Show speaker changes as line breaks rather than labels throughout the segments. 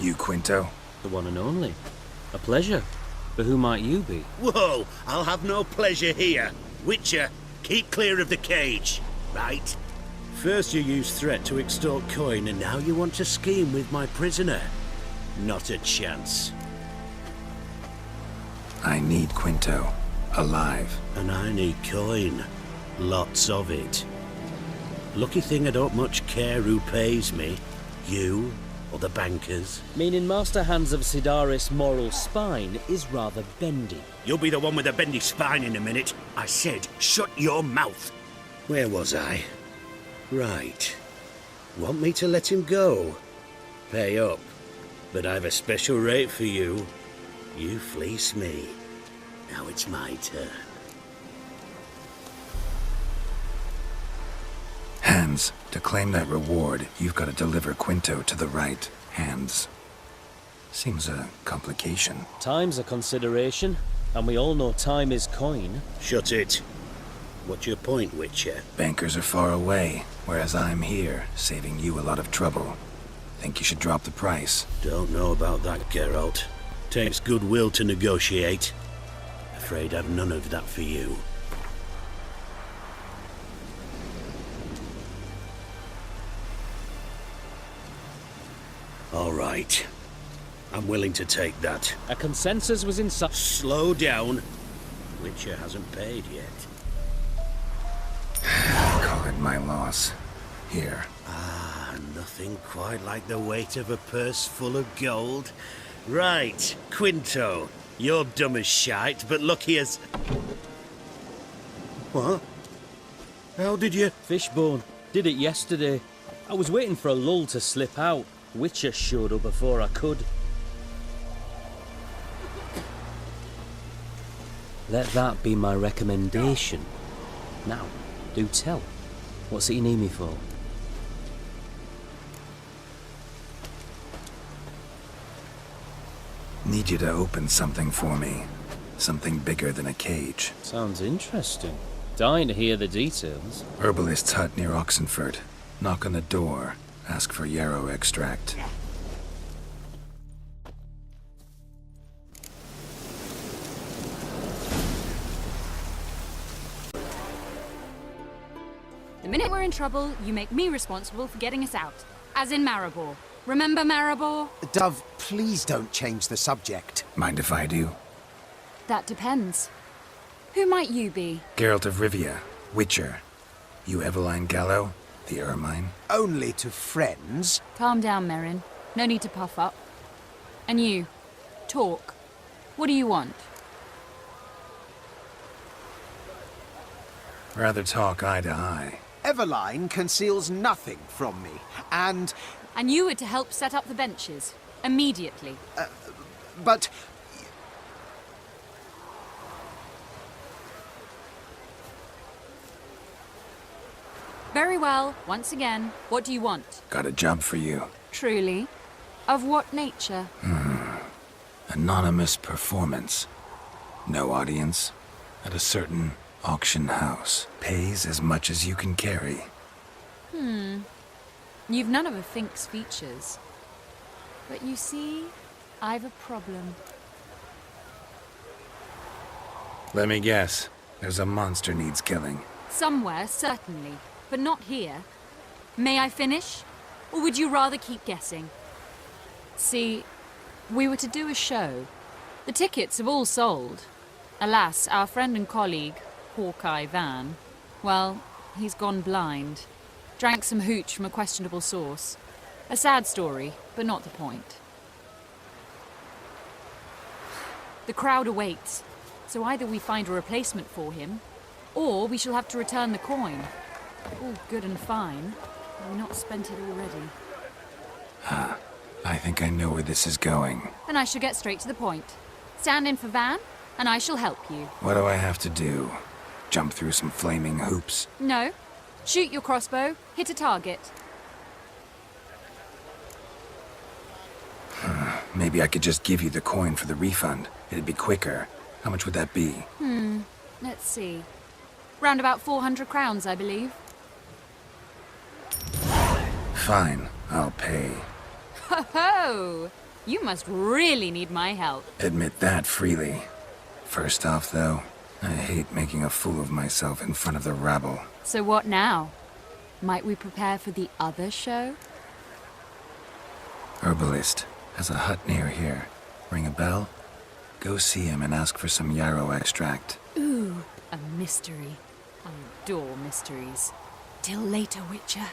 You Quinto?
The one and only. A pleasure. But who might you be?
Whoa, I'll have no pleasure here. Witcher, keep clear of the cage, right? First you used threat to extort coin, and now you want to scheme with my prisoner. Not a chance.
I need Quinto. Alive.
And I need coin. Lots of it. Lucky thing I don't much care who pays me. You or the bankers.
Meaning Master Hans of Sidaris' moral spine is rather bendy.
You'll be the one with the bendy spine in a minute. I said, shut your mouth. Where was I? Right. Want me to let him go? Pay up. But I've a special rate for you. You fleece me. Now it's my turn.
Hans, to claim that reward, you've got to deliver Quinto to the right hands. Seems a complication.
Time's a consideration, and we all know time is coin.
Shut it. What's your point, Witcher?
Bankers are far away, whereas I'm here, saving you a lot of trouble. Think you should drop the price?
Don't know about that, Geralt. Takes goodwill to negotiate. Afraid I've none of that for you. All right. I'm willing to take that.
A consensus was in sight.
Slow down. Witcher hasn't paid yet.
Call it my loss. Here.
Ah, nothing quite like the weight of a purse full of gold. Right, Quinto. You're dumb as shite, but lucky as... What? How did you...
Fishbone. Did it yesterday. I was waiting for a lull to slip out. Witcher showed up before I could. Let that be my recommendation. Now, do tell. What's it you need me for?
Need you to open something for me. Something bigger than a cage.
Sounds interesting. Dying to hear the details.
Herbalist's hut near Oxenford. Knock on the door. Ask for yarrow extract.
The minute we're in trouble, you make me responsible for getting us out. As in Maribor. Remember Maribor?
Dove, please don't change the subject.
Mind if I do?
That depends. Who might you be?
Geralt of Rivia. Witcher. You Eveline Gallo? The Ermine?
Only to friends.
Calm down, Merrin. No need to puff up. And you, talk. What do you want?
Rather talk eye to eye.
Eveline conceals nothing from me, and...
And you were to help set up the benches. Immediately.
But...
Very well. Once again, what do you want?
Got a job for you.
Truly? Of what nature?
Anonymous performance. No audience. At a certain auction house. Pays as much as you can carry.
You've none of a Fink's features. But you see, I've a problem.
Let me guess. There's a monster needs killing.
Somewhere, certainly. But not here. May I finish? Or would you rather keep guessing? See, we were to do a show. The tickets have all sold. Alas, our friend and colleague, Hawkeye Van, well, he's gone blind. Drank some hooch from a questionable source. A sad story, but not the point. The crowd awaits, so either we find a replacement for him, or we shall have to return the coin. All good and fine. Have we not spent it already?
I think I know where this is going.
Then I shall get straight to the point. Stand in for Van, and I shall help you.
What do I have to do? Jump through some flaming hoops?
No. Shoot your crossbow, hit a target.
Maybe I could just give you the coin for the refund. It'd be quicker. How much would that be?
Let's see. Round about 400 crowns, I believe.
Fine, I'll pay.
Ho ho! You must really need my help.
Admit that freely. First off, though, I hate making a fool of myself in front of the rabble.
So what now? Might we prepare for the other show?
Herbalist has a hut near here. Ring a bell? Go see him and ask for some yarrow extract.
Ooh, a mystery. I adore mysteries. Till later, Witcher.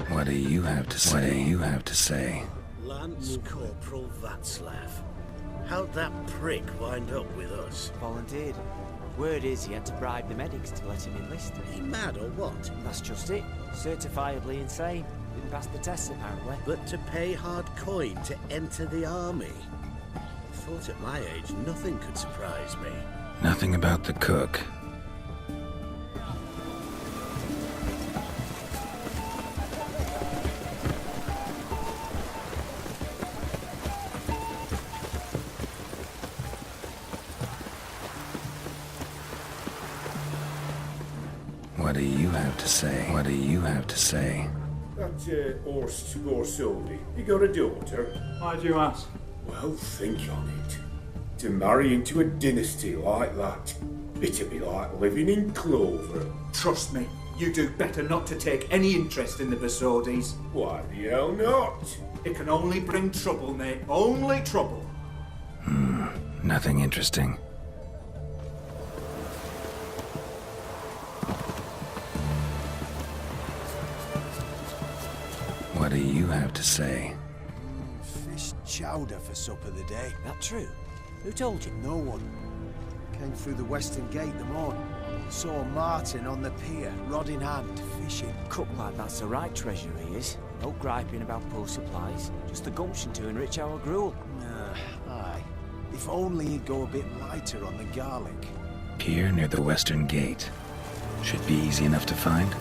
What do you have to say? What do you have to say?
Lance Corporal Václav. How'd that prick wind up with us?
Volunteered. Word is he had to bribe the medics to let him enlist.
He mad or what?
That's just it. Certifiably insane. Didn't pass the tests apparently.
But to pay hard coin to enter the army? I thought at my age nothing could surprise me.
Nothing about the cook. What do you have to say? What do you have to say?
That Horst Scorsoni, you got a daughter?
Why do you ask?
Well, think on it. To marry into a dynasty like that, it'd be like living in clover.
Trust me, you do better not to take any interest in the Besodis.
Why the hell not?
It can only bring trouble, mate. Only trouble.
Nothing interesting. What do you have to say?
Fish chowder for supper the day.
That true? Who told you?
No one. Came through the western gate the morning. Saw Martin on the pier, rod in hand, fishing.
Cook like that's the right treasure he is. No griping about poor supplies. Just the gumption to enrich our gruel.
Aye. If only he'd go a bit lighter on the garlic.
Pier near the western gate. Should be easy enough to find.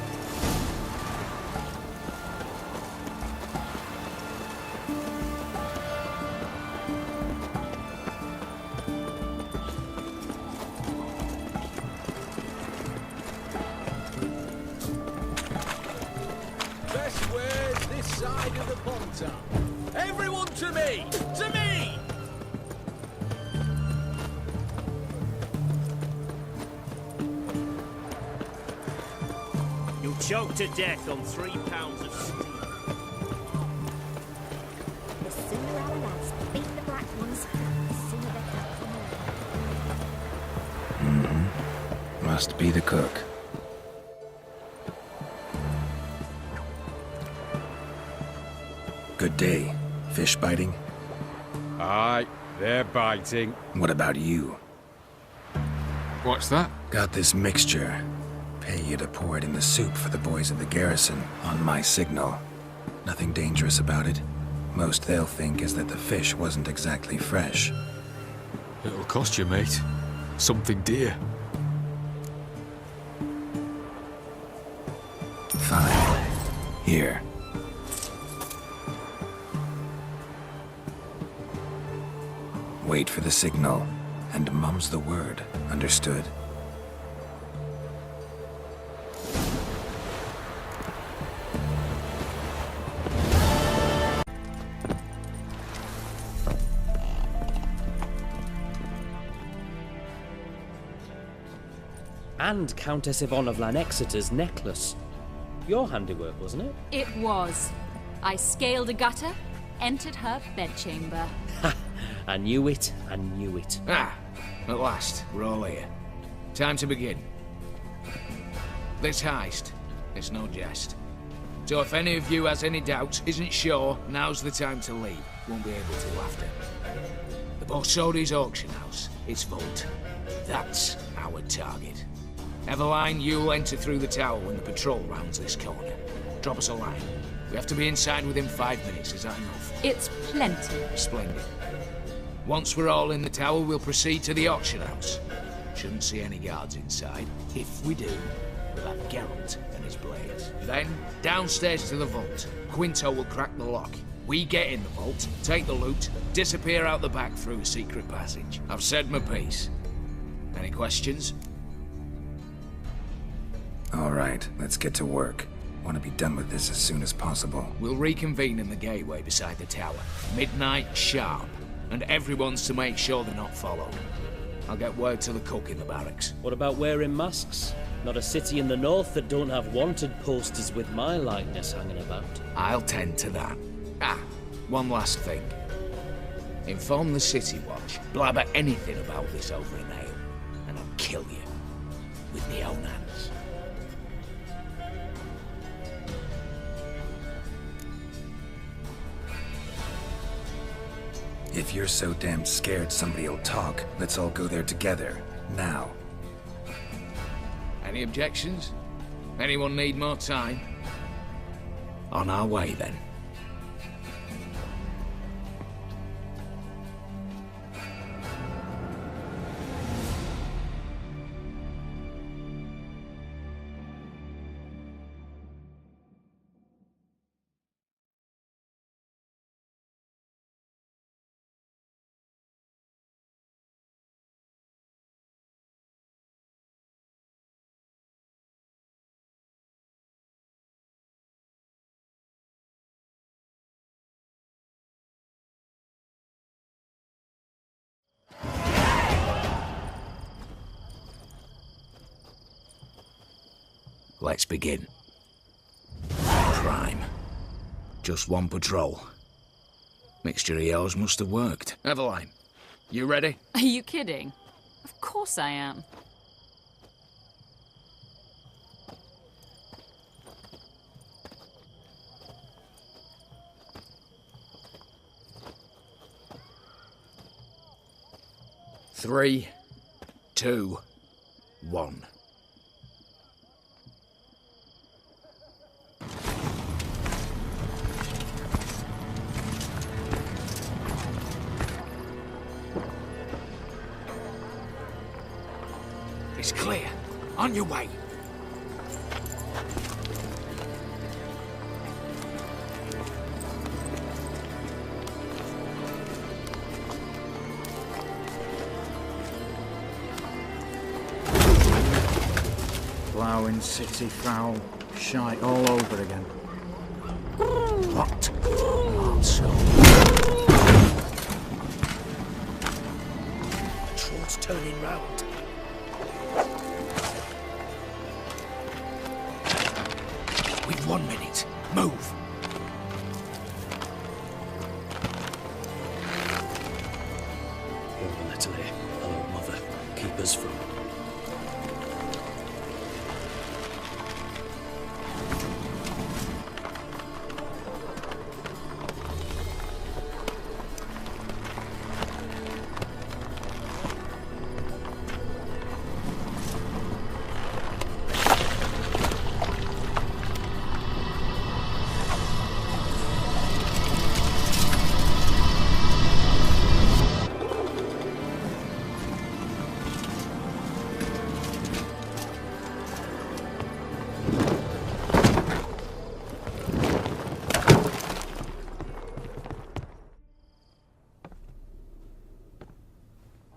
Best ware's this side of the Ponton. Everyone to me! To me!
You'll choke to death on 3 pounds of steel.
The sooner our lads beat the black ones, the sooner they can come home.
Must be the cook. Good day. Fish biting?
Aye, they're biting.
What about you?
What's that?
Got this mixture. Pay you to pour it in the soup for the boys of the garrison, on my signal. Nothing dangerous about it. Most they'll think is that the fish wasn't exactly fresh.
It'll cost you, mate. Something dear.
Fine. Here. Wait for the signal, and mum's the word. Understood?
And Countess Yvonne of Lanexeter's necklace. Your handiwork, wasn't it?
It was. I scaled a gutter, entered her bedchamber.
I knew it, I knew it.
Ah, at last, we're all here. Time to begin. This heist, it's no jest. So if any of you has any doubts, isn't sure, now's the time to leave. Won't be able to after. The Borsodi's auction house, its vault. That's our target. Everline, you'll enter through the tower when the patrol rounds this corner. Drop us a line. We have to be inside within 5 minutes, is that enough?
It's plenty.
Splendid. Once we're all in the tower, we'll proceed to the auction house. Shouldn't see any guards inside. If we do, we'll have Geralt and his blades. Then, downstairs to the vault. Quinto will crack the lock. We get in the vault, take the loot, disappear out the back through a secret passage. I've said my piece. Any questions?
All right, let's get to work. Want to be done with this as soon as possible.
We'll reconvene in the gateway beside the tower. Midnight sharp. And everyone's to make sure they're not followed. I'll get word to the cook in the barracks.
What about wearing masks? Not a city in the north that don't have wanted posters with my likeness hanging about.
I'll tend to that. Ah, one last thing. Inform the City Watch. Blabber anything about this over an ale, and I'll kill you. With my own hands.
If you're so damn scared somebody'll talk, let's all go there together. Now.
Any objections? Anyone need more time? On our way, then. Let's begin. Crime. Just one patrol. Mixture of yours must have worked. Eveline, you ready?
Are you kidding? Of course I am.
Three, two, one. It's clear. On your way.
Ploughing city foul. Shite all over again.
What? Also.
Troll's turning round.
We've 1 minute. Move.
Over Natalie. Hello, Mother. Keep us from...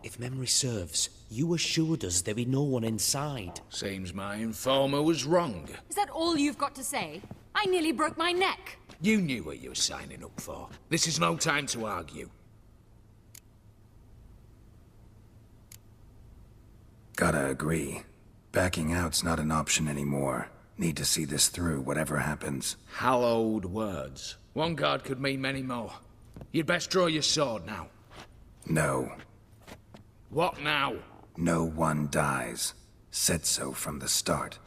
If memory serves, you assured us there be no one inside.
Seems my informer was wrong.
Is that all you've got to say? I nearly broke my neck.
You knew what you were signing up for. This is no time to argue.
Gotta agree. Backing out's not an option anymore. Need to see this through, whatever happens.
Hallowed words. One guard could mean many more. You'd best draw your sword now.
No.
What now?
No one dies. Said so from the start.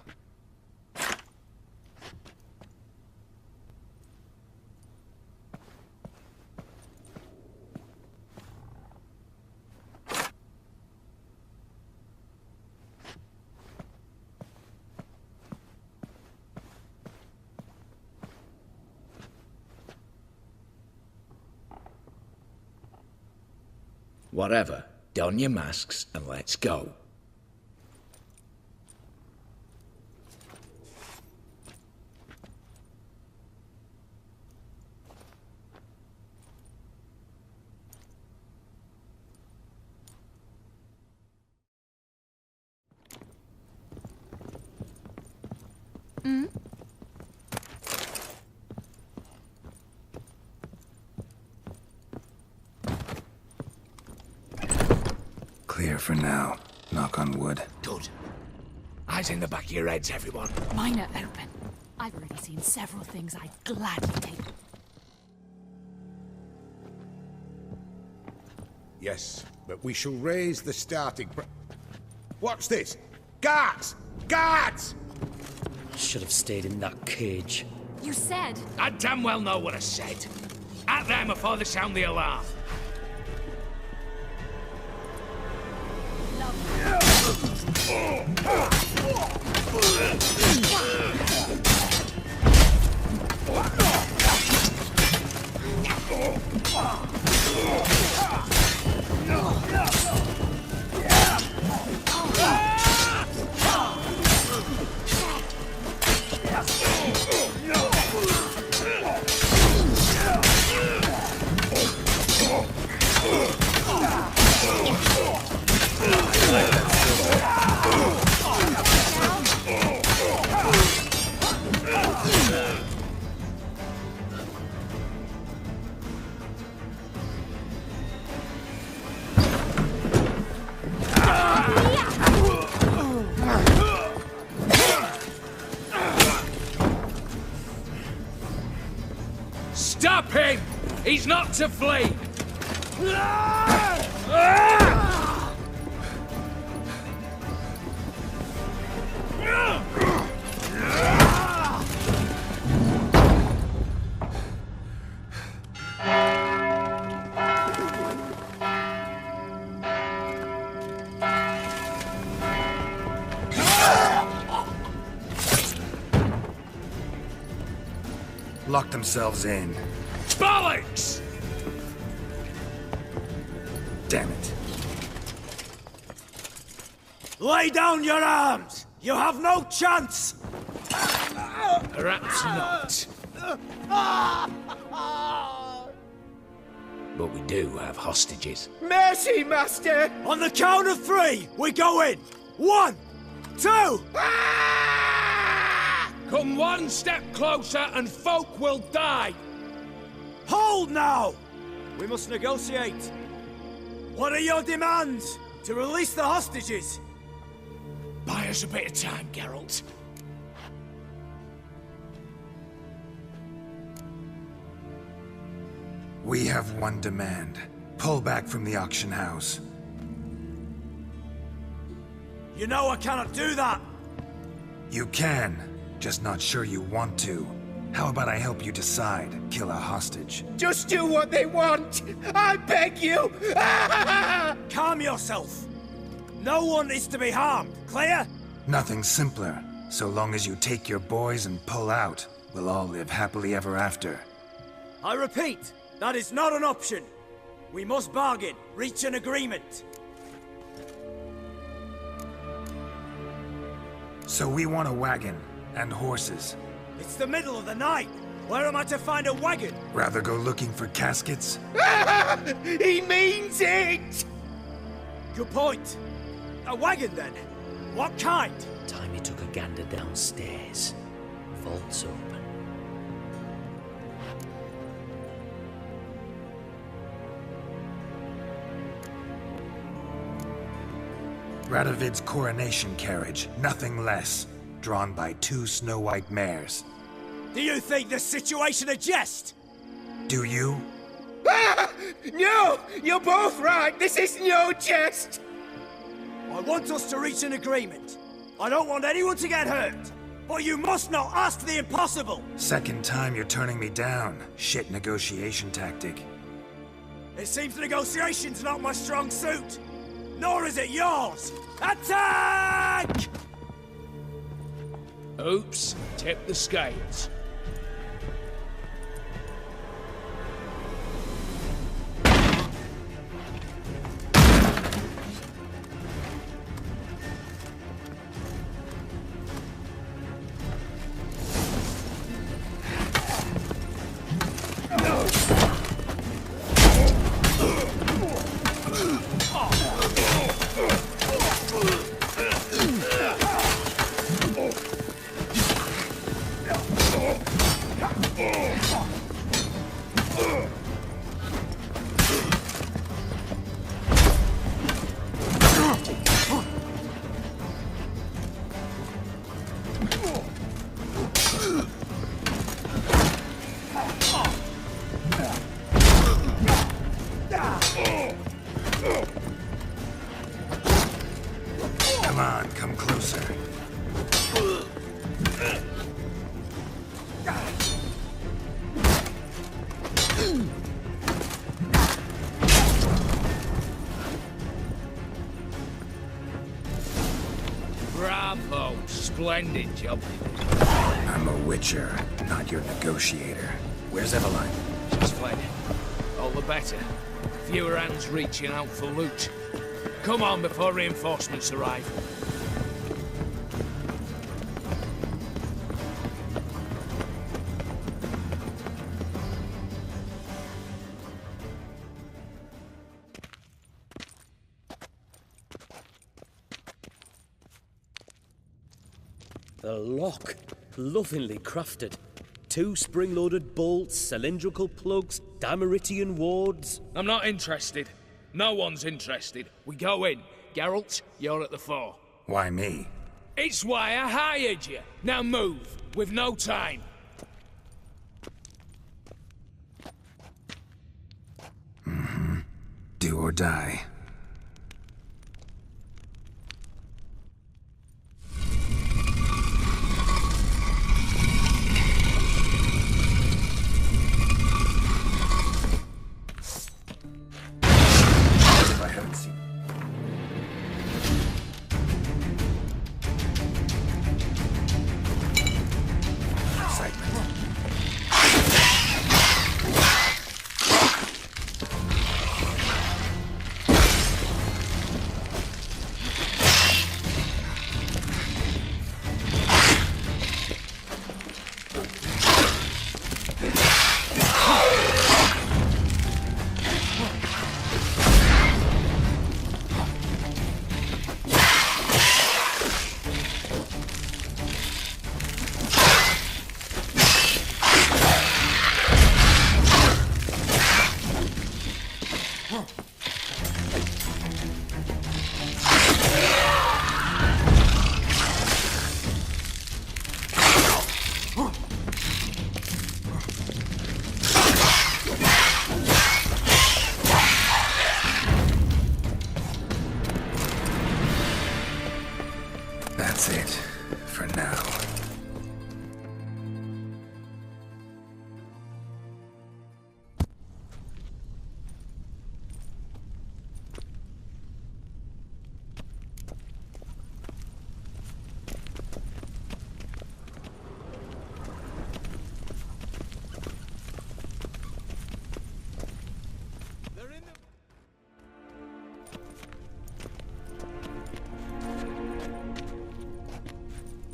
Whatever. Don your masks and let's go.
Clear for now. Knock on wood.
Good. Eyes in the back of your heads, everyone.
Mine are open. I've already seen several things I'd gladly take.
Yes, but we shall raise the starting What's this? Guards! Guards!
Should have stayed in that cage.
You said...
I damn well know what I said. At them before they sound the alarm. Stop him! He's not to flee!
Lock themselves in.
Bollocks!
Damn it.
Lay down your arms! You have no chance!
Perhaps not. But we do have hostages.
Mercy, Master! On the count of three, we go in! 1, 2!
Come one step closer and folk will die!
Hold now! We must negotiate. What are your demands? To release the hostages?
Buy us a bit of time, Geralt.
We have one demand. Pull back from the auction house.
You know I cannot do that!
You can, just not sure you want to. How about I help you decide? Kill a hostage.
Just do what they want! I beg you! Calm yourself! No one is to be harmed, clear?
Nothing simpler. So long as you take your boys and pull out, we'll all live happily ever after.
I repeat, that is not an option. We must bargain, reach an agreement.
So we want a wagon, and horses.
It's the middle of the night. Where am I to find a wagon?
Rather go looking for caskets?
He means it! Good point. A wagon, then? What kind?
Time he took a gander downstairs. Vault's open.
Radovid's coronation carriage, nothing less. Drawn by 2 snow-white mares.
Do you think this situation a jest?
Do you?
No! You're both right! This is no jest! I want us to reach an agreement. I don't want anyone to get hurt. But you must not ask the impossible!
Second time you're turning me down. Shit negotiation tactic.
It seems negotiation's not my strong suit. Nor is it yours! Attack!
Oops, tip the scales. splendid job.
I'm a witcher, not your negotiator. Where's Eveline?
She's fled. All the better. Fewer hands reaching out for loot. Come on before reinforcements arrive.
The lock. Lovingly crafted. 2 spring-loaded bolts, cylindrical plugs, Dameritian wards.
I'm not interested. No one's interested. We go in. Geralt, you're at the fore.
Why me?
It's why I hired you. Now move. We've no time.
Do or die. If I haven't seen excitement. That's it, for now.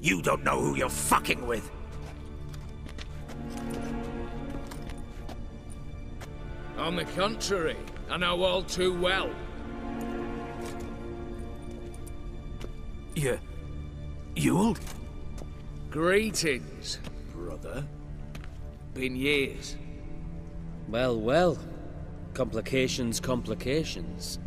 You don't know who you're fucking with.
On the contrary, I know all too well.
Ewald?
Greetings, brother. Been years.
Well, well. Complications, complications.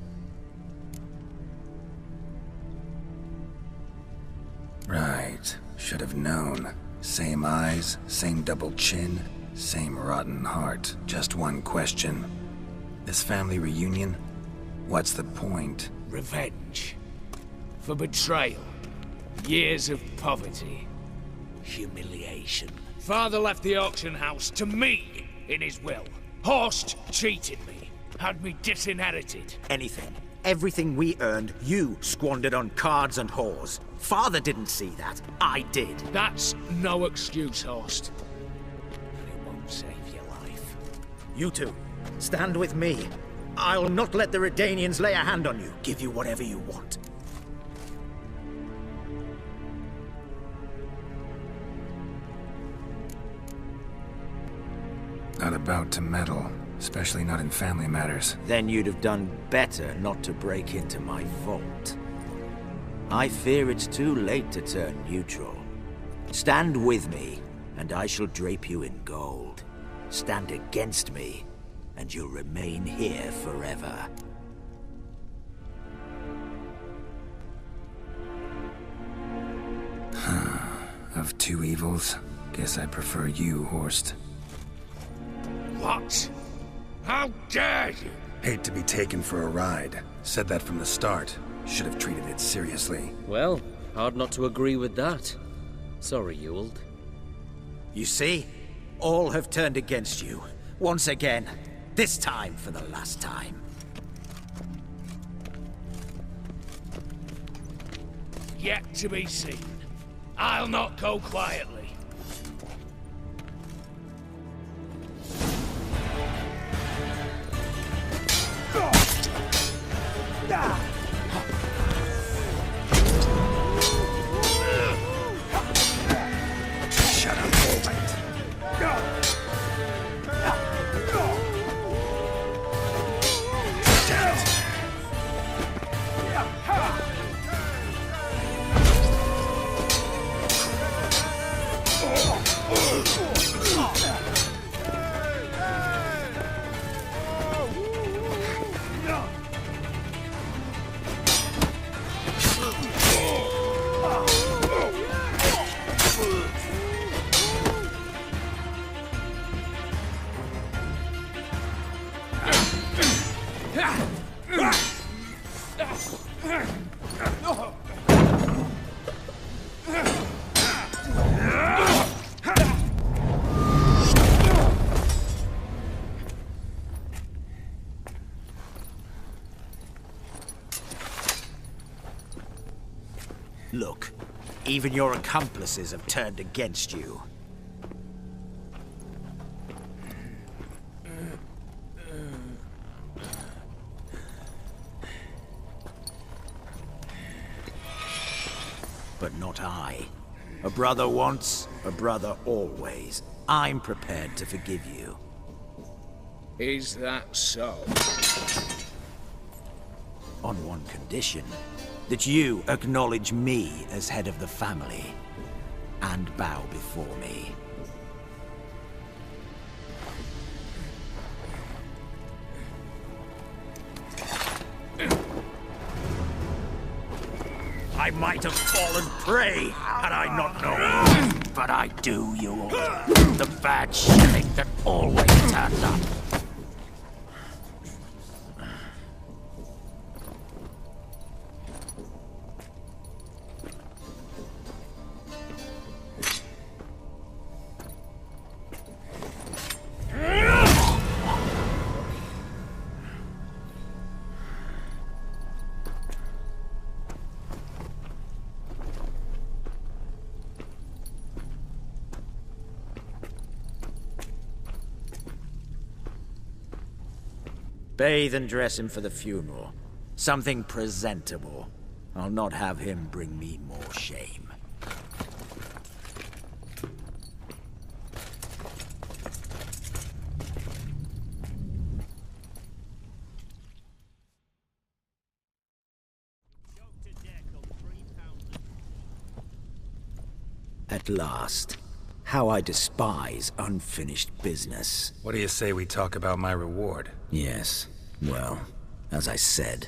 Right. Should have known. Same eyes, same double chin, same rotten heart. Just one question. This family reunion? What's the point?
Revenge. For betrayal. Years of poverty. Humiliation. Father left the auction house to me in his will. Horst cheated me. Had me disinherited.
Anything. Everything we earned, you squandered on cards and whores. Father didn't see that. I did.
That's no excuse, Horst. And it won't save your life.
You two, stand with me. I'll not let the Redanians lay a hand on you. Give you whatever you want.
Not about to meddle, especially not in family matters.
Then you'd have done better not to break into my vault. I fear it's too late to turn neutral. Stand with me, and I shall drape you in gold. Stand against me, and you'll remain here forever.
Of two evils, guess I prefer you, Horst.
What? How dare you?
Hate to be taken for a ride. Said that from the start. Should have treated it seriously.
Well, hard not to agree with that. Sorry, Ewald.
You see? All have turned against you. Once again. This time for the last time.
Yet to be seen. I'll not go quietly.
Shut up,
Look, even your accomplices have turned against you. But not I. A brother once, a brother always. I'm prepared to forgive you.
Is that so?
On one condition. That you acknowledge me as head of the family. And bow before me. I might have fallen prey had I not known. But I do you all. The bad shilling that always turns up. Bathe and dress him for the funeral. Something presentable. I'll not have him bring me more shame. At last. How I despise unfinished business.
What do you say we talk about my reward?
Yes. Well, as I said,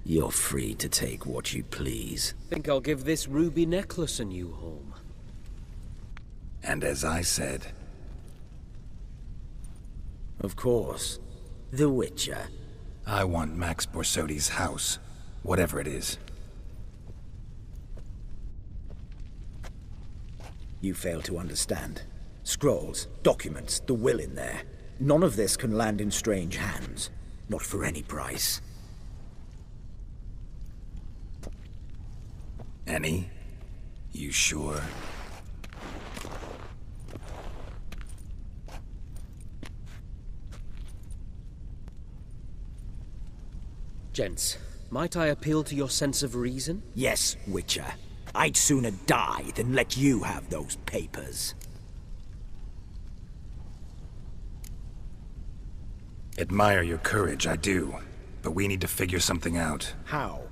you're free to take what you please.
Think I'll give this ruby necklace a new home.
And as I said...
Of course. The Witcher.
I want Max Borsodi's house. Whatever it is.
You fail to understand. Scrolls, documents, the will in there. None of this can land in strange hands. Not for any price.
Any? You sure?
Gents, might I appeal to your sense of reason?
Yes, Witcher. I'd sooner die than let you have those papers.
Admire your courage, I do. But we need to figure something out.
How?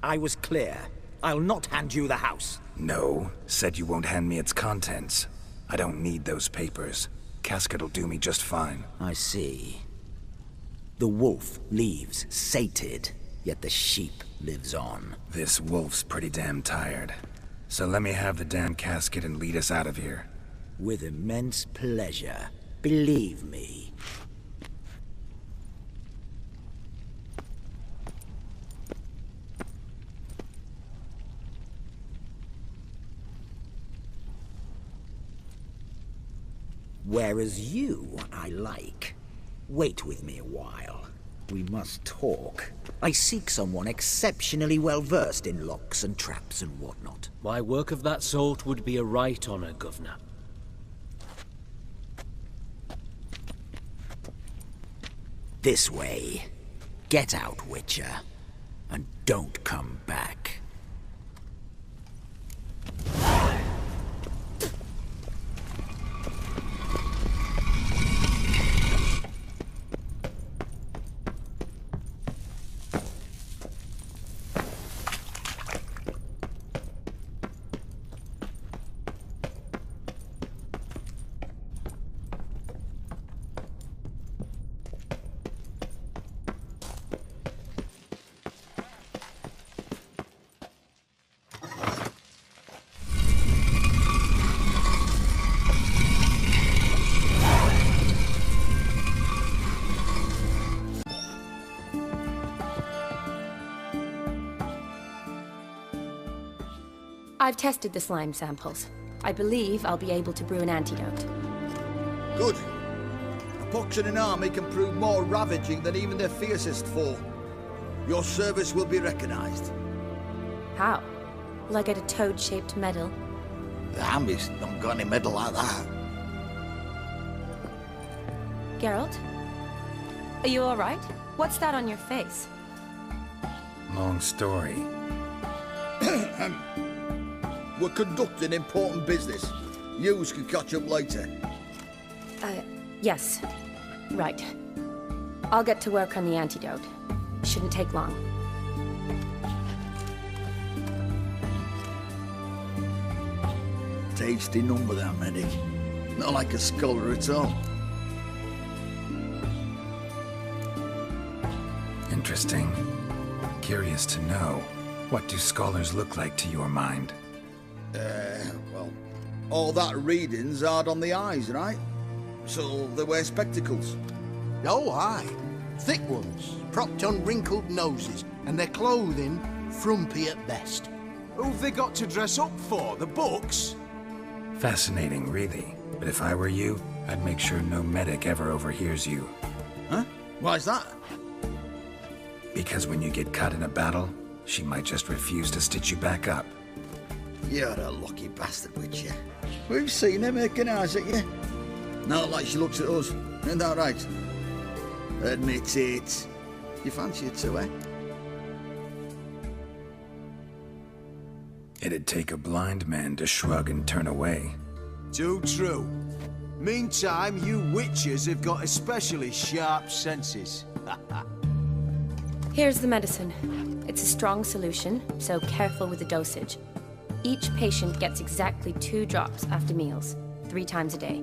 I was clear. I'll not hand you the house.
No, said you won't hand me its contents. I don't need those papers. Casket'll do me just fine.
I see. The wolf leaves sated, yet the sheep lives on.
This wolf's pretty damn tired. So let me have the damn casket and lead us out of here.
With immense pleasure. Believe me. Whereas you, I like. Wait with me a while.
we must talk. I seek someone exceptionally well versed in locks and traps and whatnot.
My work of that sort would be a right honour, Governor.
This way. Get out, Witcher. And don't come back.
I've tested the slime samples. I believe I'll be able to brew an antidote.
Good. A pox in an army can prove more ravaging than even their fiercest foe. Your service will be recognized.
How? Will I get a toad-shaped medal?
The army's not got any medal like that.
Geralt? Are you alright? What's that on your face?
Long story.
We're conducting important business. Yous can catch up later.
Yes. Right. I'll get to work on the antidote. Shouldn't take long.
Tasty number, that medic. Not like a scholar at all.
Interesting. Curious to know, what do scholars look like to your mind?
Well, all that reading's hard on the eyes, right? So they wear spectacles.
Oh, aye. Thick ones, propped on wrinkled noses, and their clothing frumpy at best.
Who've they got to dress up for? The books?
Fascinating, really. But if I were you, I'd make sure no medic ever overhears you.
Huh? Why's that?
Because when you get cut in a battle, she might just refuse to stitch you back up.
You're a lucky bastard, Witcher. We've seen her making eyes at you. Not like she looks at us. Isn't that right? Admit it. You fancy her too, eh?
It'd take a blind man to shrug and turn away.
Too true. Meantime, you witches have got especially sharp senses.
Here's the medicine. It's a strong solution, so careful with the dosage. Each patient gets exactly 2 drops after meals, 3 times a day.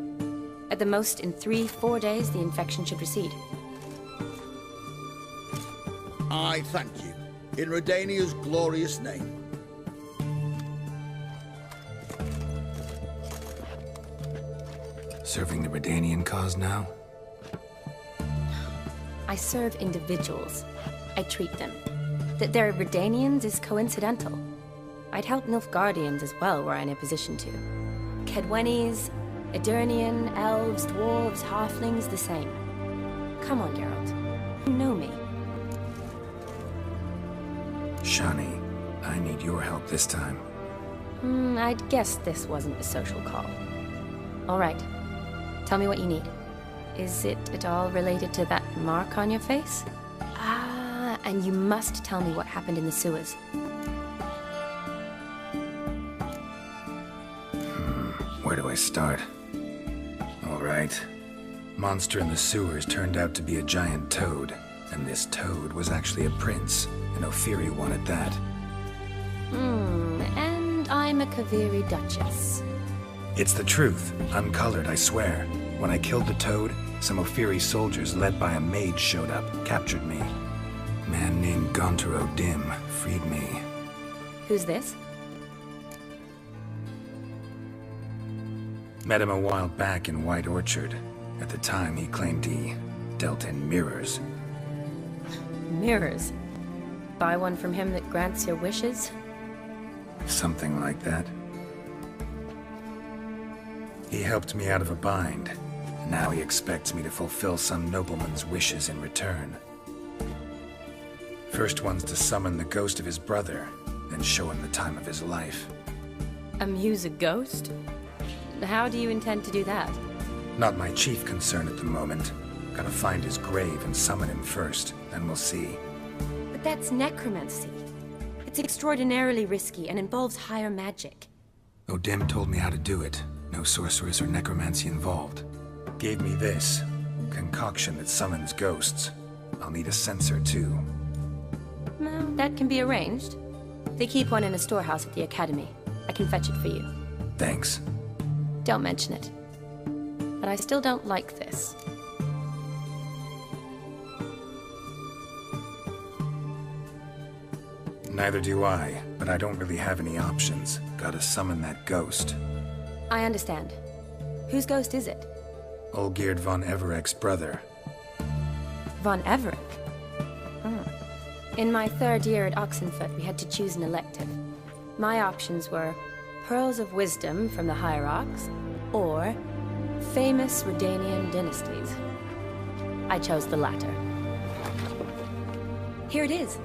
At the most, in 3-4 days, the infection should recede.
I thank you. In Redania's glorious name.
Serving the Redanian cause now?
I serve individuals. I treat them. That they're Redanians is coincidental. I'd help Nilfgaardians as well were I in a position to. Kedwenis, Edirnian, elves, dwarves, halflings, the same. Come on, Geralt. You know me.
Shani, I need your help this time.
I'd guess this wasn't a social call. All right. Tell me what you need. Is it at all related to that mark on your face? Ah, and you must tell me what happened in the sewers.
Where do I start? All right. Monster in the sewers turned out to be a giant toad, and this toad was actually a prince, an Ophiri one at that.
And I'm a Kaviri Duchess.
It's the truth, uncolored, I swear. When I killed the toad, some Ophiri soldiers led by a mage showed up, captured me. A man named Gontaro Dim freed me.
Who's this?
Met him a while back in White Orchard. At the time, he claimed he dealt in mirrors.
Mirrors? Buy one from him that grants your wishes?
Something like that. He helped me out of a bind. Now he expects me to fulfill some nobleman's wishes in return. First one's to summon the ghost of his brother, then show him the time of his life.
Amuse a ghost? How do you intend to do that?
Not my chief concern at the moment. Gotta find his grave and summon him first, then we'll see.
But that's necromancy. It's extraordinarily risky and involves higher magic.
O'Dim told me how to do it. No sorceress or necromancy involved. Gave me this. Concoction that summons ghosts. I'll need a censer too.
Well, that can be arranged. They keep one in a storehouse at the academy. I can fetch it for you.
Thanks.
Don't mention it. But I still don't like this.
Neither do I, but I don't really have any options. Gotta summon that ghost.
I understand. Whose ghost is it?
Olgierd von Everek's brother.
Von Everek? In my third year at Oxenfoot, we had to choose an elective. My options were Pearls of Wisdom from the Hierarchs, or famous Redanian dynasties. I chose the latter. Here it is.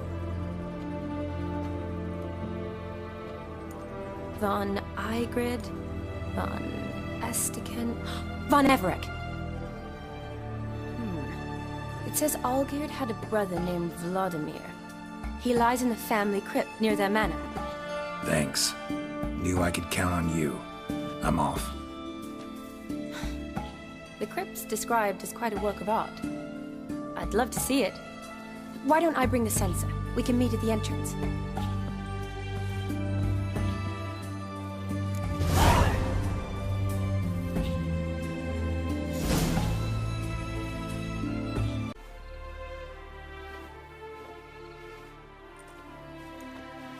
Von Igrid, von Estiken, von Everek. It says Olgierd had a brother named Vladimir. He lies in the family crypt near their manor.
Thanks. Knew I could count on you. I'm off.
The crypt's described as quite a work of art. I'd love to see it. Why don't I bring the censer? We can meet at the entrance.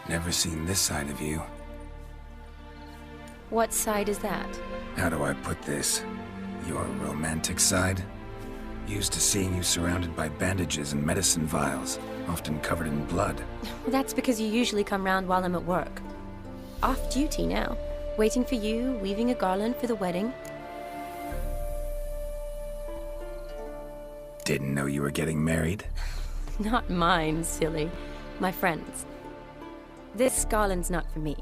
Never seen this side of you.
What side is that?
How do I put this? Your romantic side? Used to seeing you surrounded by bandages and medicine vials, often covered in blood.
That's because you usually come round while I'm at work. Off duty now. Waiting for you, weaving a garland for the wedding.
Didn't know you were getting married?
Not mine, silly. My friend's. This garland's not for me.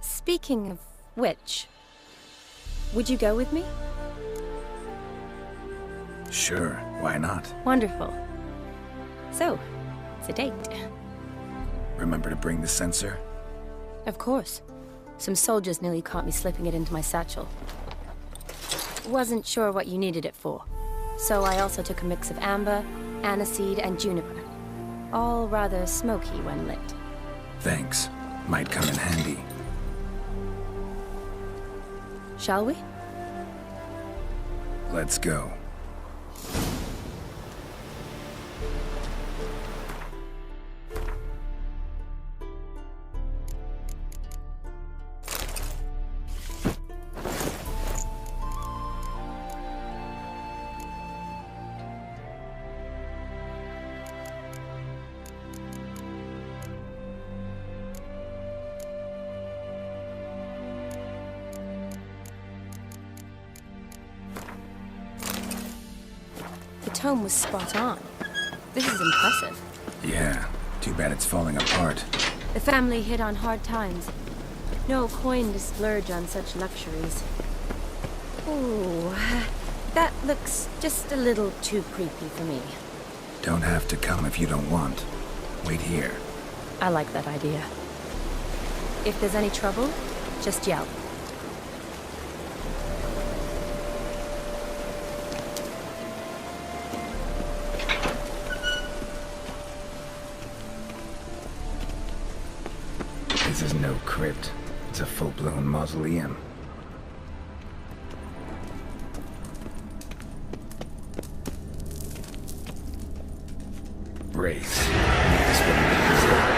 Speaking of which, would you go with me?
Sure, why not?
Wonderful. So, it's a date.
Remember to bring the censer?
Of course. Some soldiers nearly caught me slipping it into my satchel. Wasn't sure what you needed it for, so I also took a mix of amber, aniseed, and juniper. All rather smoky when lit.
Thanks. Might come in handy.
Shall we?
Let's go.
The tome was spot on. This is impressive.
Yeah, too bad it's falling apart.
The family hit on hard times. No coin to splurge on such luxuries. Ooh, that looks just a little too creepy for me.
Don't have to come if you don't want. Wait here.
I like that idea. If there's any trouble, just yell.
This is no crypt. It's a full-blown mausoleum. Wraiths. This wouldn't be easy.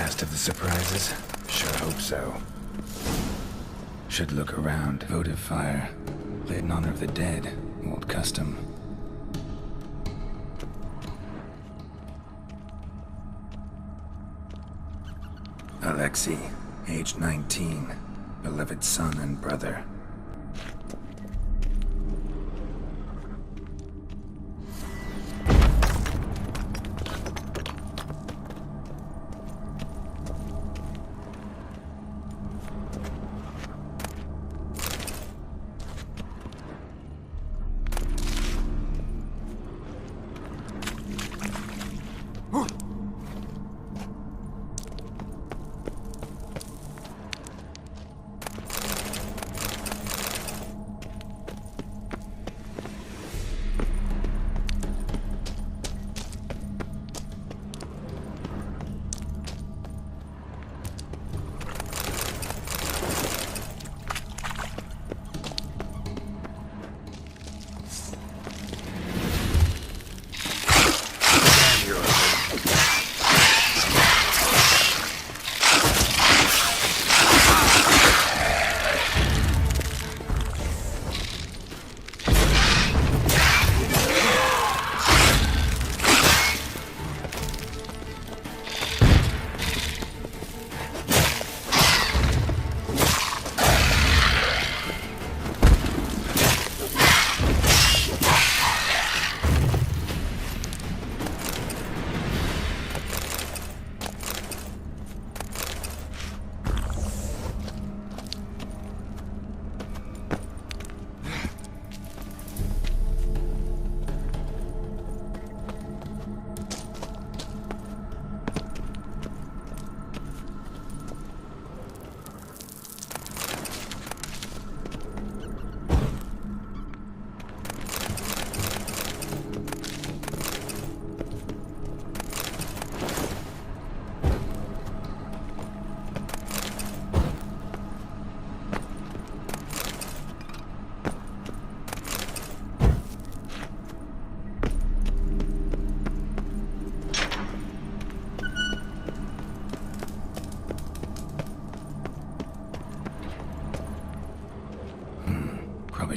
last of the surprises? Sure hope so. Should look around. Votive fire. Lit in honor of the dead. Old custom. Alexei, age 19. Beloved son and brother.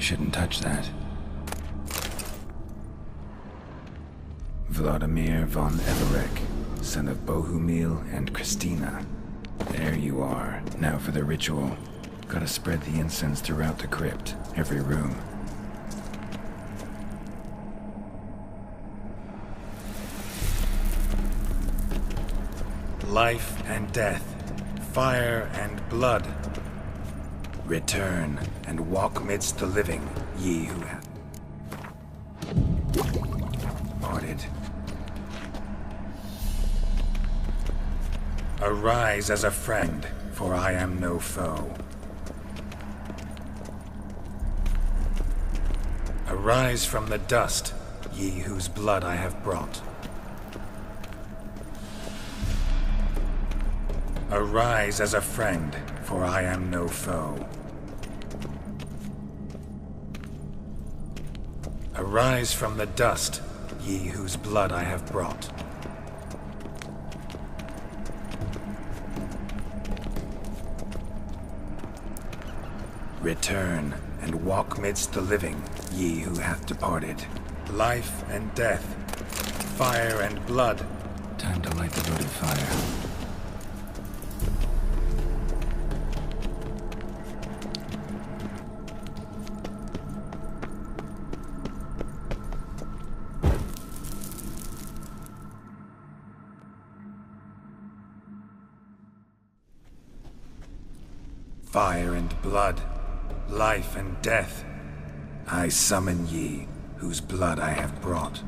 Shouldn't touch that. Vladimir von Everek, son of Bohumil and Christina. There you are. Now for the ritual. Gotta spread the incense throughout the crypt, every room. Life and death, fire and blood. Return and walk midst the living, ye who have parted. Arise as a friend, for I am no foe. Arise from the dust, ye whose blood I have brought. Arise as a friend, for I am no foe. Arise from the dust, ye whose blood I have brought. Return and walk midst the living, ye who hath departed. Life and death, fire and blood. Time to light the votive fire. Fire and blood, life and death, I summon ye, whose blood I have brought.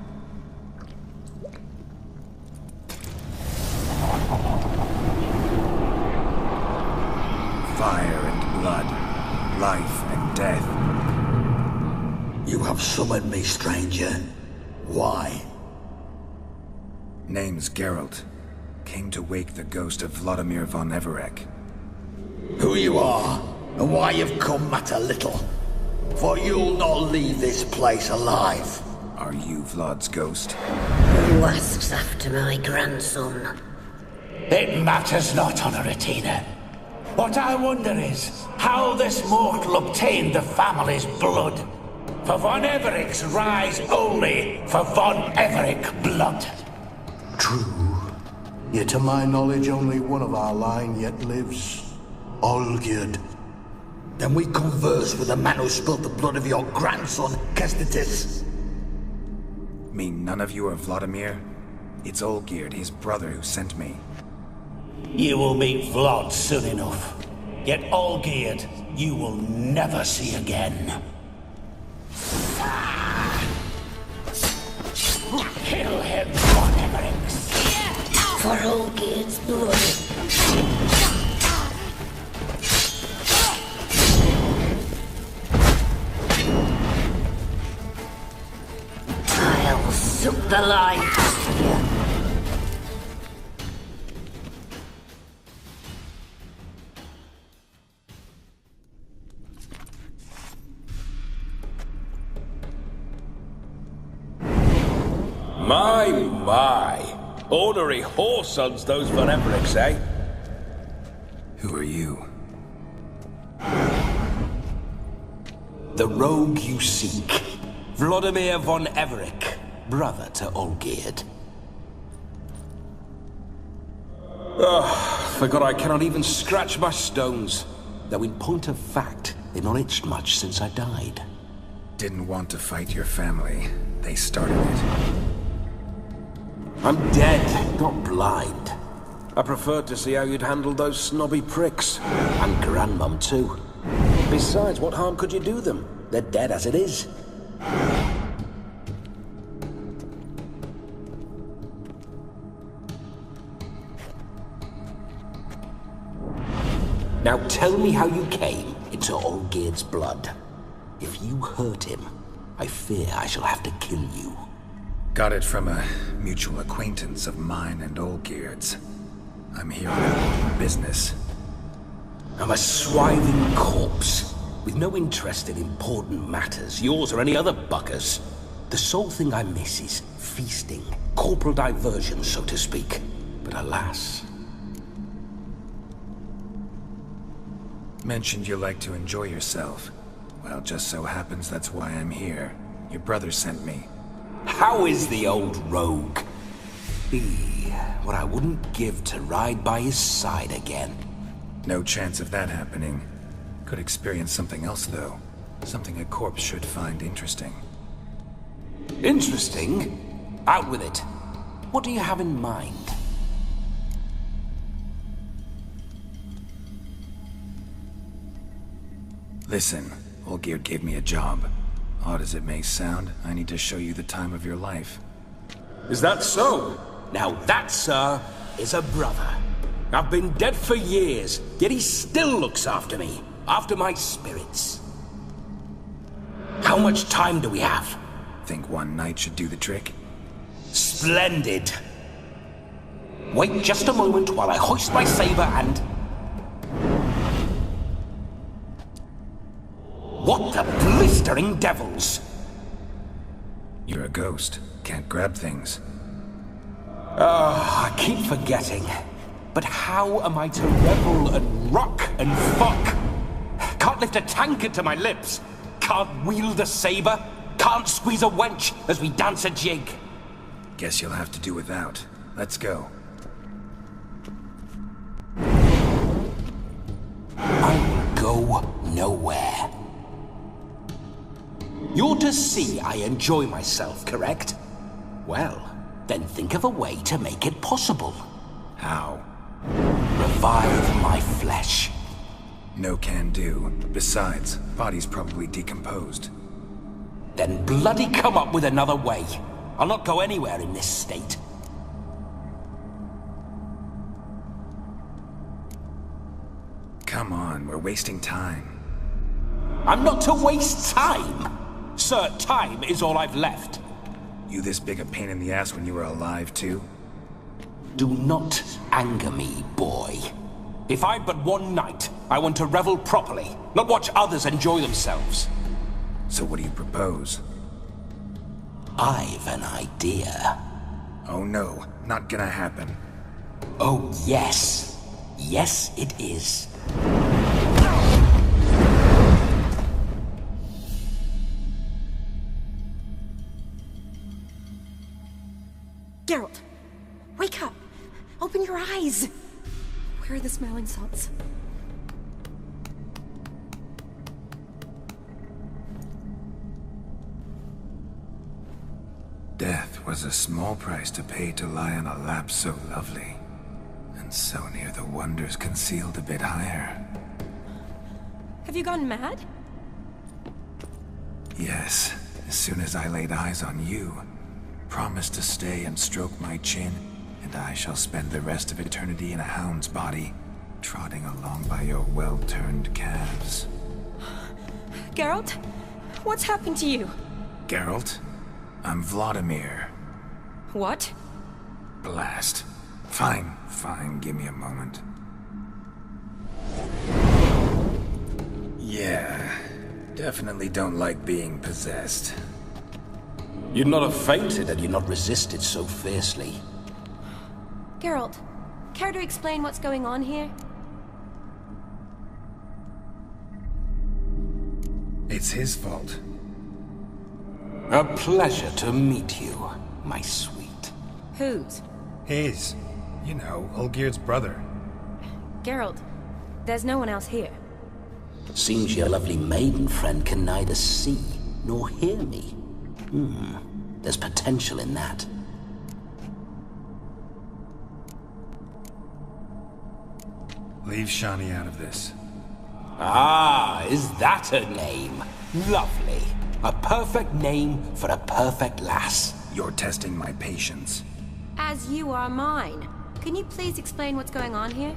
Fire and blood, life and death.
You have summoned me, stranger. Why?
Name's Geralt. Came to wake the ghost of Vladimir von Everek.
Who you are, and why you've come matter little. For you'll not leave this place alive.
Are you Vlad's ghost?
Who asks after my grandson?
It matters not, Honoratina. What I wonder is how this mortal obtained the family's blood. For von Everic's rise only for von Everic blood.
True. Yet to my knowledge, only one of our line yet lives. Olgierd.
Then we converse with the man who spilled the blood of your grandson, Kestitis.
Mean none of you are Vladimir? It's Olgierd, his brother, who sent me.
You will meet Vlad soon enough. Yet Olgierd, you will never see again. Kill him, von Everec.
For Olgierd's blood. I'll suck the life out of you.
My. Ornery whoresons, those von Everic's, eh?
Who are you?
The rogue you seek. Vladimir von Everic, brother to Olgierd.
Forgot I cannot even scratch my stones. Though in point of fact, they've not itched much since I died.
Didn't want to fight your family. They started it.
I'm dead, not blind. I preferred to see how you'd handled those snobby pricks. And Grandmum, too. Besides, what harm could you do them? They're dead as it is. Now tell me how you came into Olgierd's blood. If you hurt him, I fear I shall have to kill you.
Got it from a mutual acquaintance of mine and Olgierd's. I'm here on business.
I'm a swiving corpse, with no interest in important matters, yours or any other buggers. The sole thing I miss is feasting, corporal diversion, so to speak. But alas...
Mentioned you like to enjoy yourself. Well, just so happens that's why I'm here. Your brother sent me.
How is the old rogue? What I wouldn't give to ride by his side again.
No chance of that happening. Could experience something else, though. Something a corpse should find interesting.
Interesting? Out with it. What do you have in mind?
Listen, Olgierd gave me a job. Odd as it may sound, I need to show you the time of your life.
Is that so? Now that, sir, is a brother. I've been dead for years, yet he still looks after me, after my spirits. How much time do we have?
Think one night should do the trick?
Splendid. Wait just a moment while I hoist my saber and... What the blistering devils!
You're a ghost. Can't grab things.
I keep forgetting. But how am I to revel and rock and fuck? Can't lift a tankard to my lips. Can't wield a saber. Can't squeeze a wench as we dance a jig.
Guess you'll have to do without. Let's go.
I will go nowhere. You're to see I enjoy myself, correct? Well, then think of a way to make it possible.
How?
Revive my flesh.
No can do. Besides, body's probably decomposed.
Then bloody come up with another way. I'll not go anywhere in this state.
Come on, we're wasting time.
I'm not to waste time! Sir, time is all I've left.
You this big a pain in the ass when you were alive, too?
Do not anger me, boy. If I've but one night, I want to revel properly, not watch others enjoy themselves.
So what do you propose?
I've an idea.
Oh no, not gonna happen.
Oh, yes. Yes, it is.
Geralt, wake up! Open your eyes! Where are the smelling salts?
Death was a small price to pay to lie on a lap so lovely, and so near the wonders concealed a bit higher.
Have you gone mad?
Yes, as soon as I laid eyes on you, promise to stay and stroke my chin, and I shall spend the rest of eternity in a hound's body, trotting along by your well-turned calves.
Geralt? What's happened to you?
Geralt? I'm Vladimir.
What?
Blast. Fine, give me a moment. Yeah, definitely don't like being possessed.
You'd not have fainted had you not resisted so fiercely.
Geralt, care to explain what's going on here?
It's his fault.
A pleasure to meet you, my sweet.
Whose?
His. You know, Olgir's brother.
Geralt, there's no one else here.
Seems your lovely maiden friend can neither see nor hear me. There's potential in that.
Leave Shani out of this.
Ah, is that her name? Lovely. A perfect name for a perfect lass.
You're testing my patience.
As you are mine. Can you please explain what's going on here?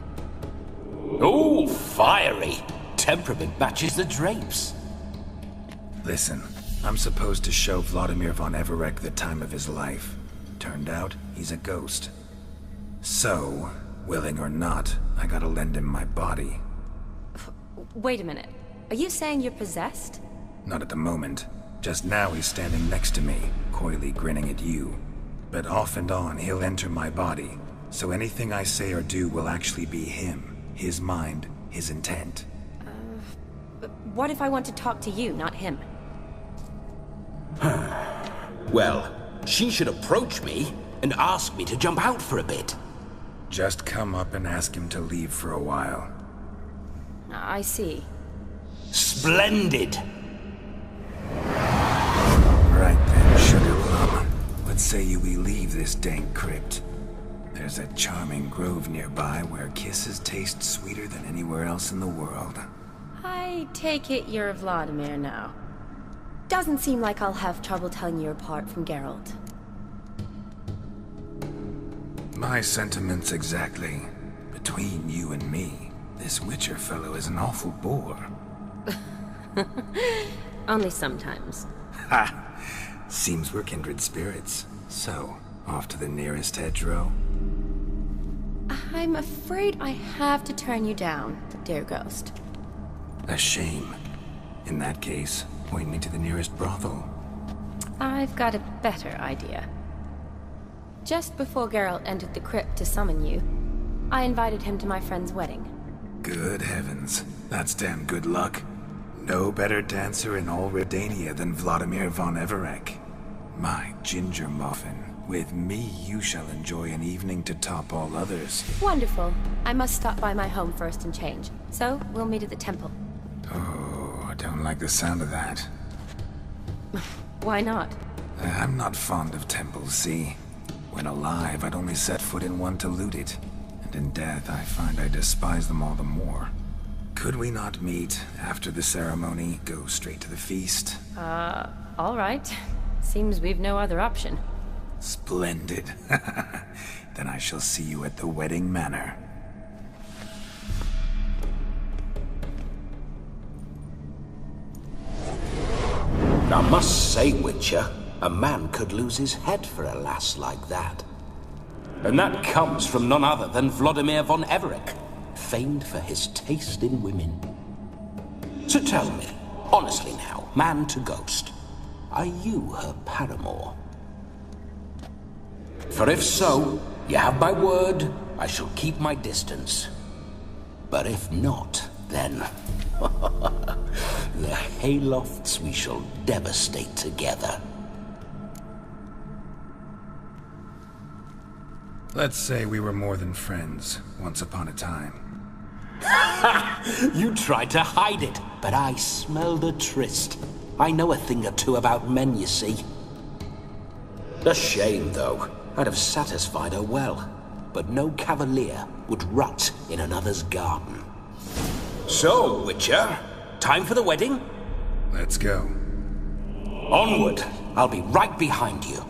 Oh, fiery. Temperament matches the drapes.
Listen, I'm supposed to show Vladimir von Everec the time of his life. Turned out, he's a ghost. So, willing or not, I gotta lend him my body.
Wait a minute. Are you saying you're possessed?
Not at the moment. Just now he's standing next to me, coyly grinning at you. But off and on, he'll enter my body. So anything I say or do will actually be him. His mind, his intent.
But what if I want to talk to you, not him?
Well, she should approach me and ask me to jump out for a bit.
Just come up and ask him to leave for a while.
I see.
Splendid!
Right then, sugar plum. What say you we leave this dank crypt? There's a charming grove nearby where kisses taste sweeter than anywhere else in the world.
I take it you're Vladimir now. Doesn't seem like I'll have trouble telling you apart from Geralt.
My sentiments exactly. Between you and me, this Witcher fellow is an awful bore.
Only sometimes.
Ha! Seems we're kindred spirits. So, off to the nearest hedgerow?
I'm afraid I have to turn you down, dear ghost.
A shame. In that case, point me to the nearest brothel.
I've got a better idea. Just before Geralt entered the crypt to summon you, I invited him to my friend's wedding.
Good heavens. That's damn good luck. No better dancer in all Redania than Vladimir von Everec. My ginger muffin. With me, you shall enjoy an evening to top all others.
Wonderful. I must stop by my home first and change. So, we'll meet at the temple.
Oh, I don't like the sound of that.
Why not?
I'm not fond of temples, see? When alive, I'd only set foot in one to loot it. And in death, I find I despise them all the more. Could we not meet after the ceremony, go straight to the feast?
All right. Seems we've no other option.
Splendid. Then I shall see you at the wedding manor.
I must say, Witcher, a man could lose his head for a lass like that. And that comes from none other than Vladimir von Everec, famed for his taste in women. So tell me, honestly now, man to ghost, are you her paramour? For if so, you have my word, I shall keep my distance. But if not, then... the haylofts we shall devastate together.
Let's say we were more than friends, once upon a time.
You tried to hide it, but I smelled a tryst. I know a thing or two about men, you see. A shame, though. I'd have satisfied her well. But no cavalier would rot in another's garden. So, Witcher, time for the wedding?
Let's go.
Onward! I'll be right behind you.